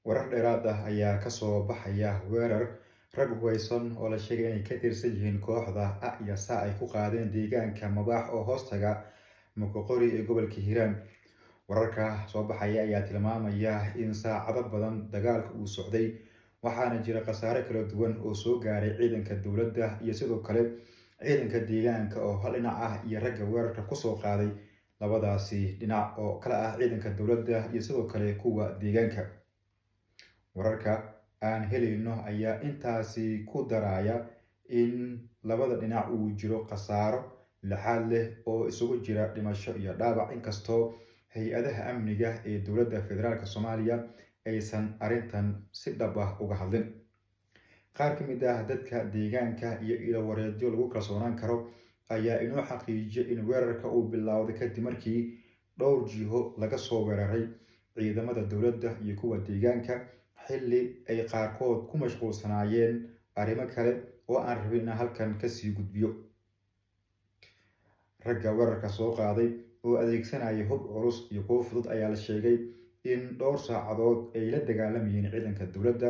Warar dheeraad ah ayaa ka soo baxaya weerar rag hubeysan oo la sheegay inay ka tirsan yihiin kooxda A iyo S ay ku qaadeen deegaanka Mabaax oo hoostaga Moqokori ee gobolka Hiiraan. Wararka soo baxaya ayaa tilmaamaya in saacado badan dagaalka uu socday, waxaana jira khasaare kala duwan oo soo gaaray ciidanka dowladda iyo sidoo kale ciidanka deegaanka oo hal dhinac ah iyo ragga weerarka kusoo qaaday labadaasi dhinac oo kala ah ciidanka dowladda iyo sidoo kale kuwa deegaanka. Wararka aan helayno ayaa intaasi ku daraya in labada dhinac uu jiro khasaaro laxaad leh oo isugu jira dhimasho iyo dhaawac, inkastoo hay-adaha amniga ee dowladda federaalk Soomaaliya aysan arrintan si dhab ah uga hadlin. Qaar ka mid ah dadka deegaanka iyo ilo-wareedyo lagu kalsoonaan karo ayaa inoo xaqiijiyay in weerarka uu bilowday kadib markii dhowr jiho laga soo weeraray ciidamada dowladda iyo kuwa deegaanka, xilli ay qaarkood ku mashquulsanaayeen arrimo kale oo aan rabin inaan halkan kasii gudbiyo. Ragga weerarka soo qaaday oo adeegsanaya hub culus iyo kuwo fudud ayaa la sheegay in dhowr saacadood ay la dagaalamayeen ciidanka dowladda,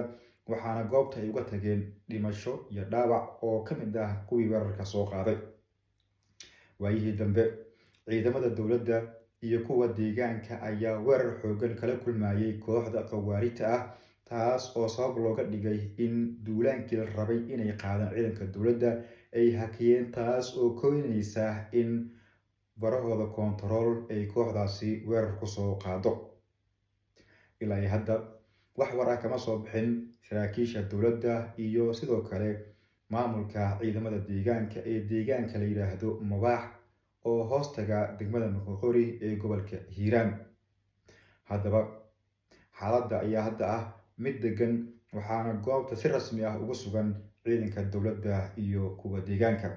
waxaana goobta ay uga tageen dhimasho iyo dhaawac oo ka mid ah kuwii weerarka soo qaaday. Waayihii dambe, ciidamada dowladda iyo kuwa deegaanka ayaa weerar xooggan kala kulmayay kooxda khawaarijta ah, taas oo sabab looga dhigay in duulaankii la rabay inay qaadaan ciidanka dowladda ay hakiyeen, taas oo keenaysa in barahooda koontarool ay kooxdaasi weerar kusoo qaado. Ilaa iyo hadda wax war ah kama soo bixin saraakiisha dowladda iyo sidoo kale maamulka ciidamada deegaanka ee deegaanka la yiraahdo Mabaax oo hoostaga degmada Moqokori ee gobolka Hiiraan. Haddaba xaaladda ayaa hadda ah mid degan, waxaana goobta si rasmi ah ugu sugan ciidanka dowladda iyo kuwa deegaanka.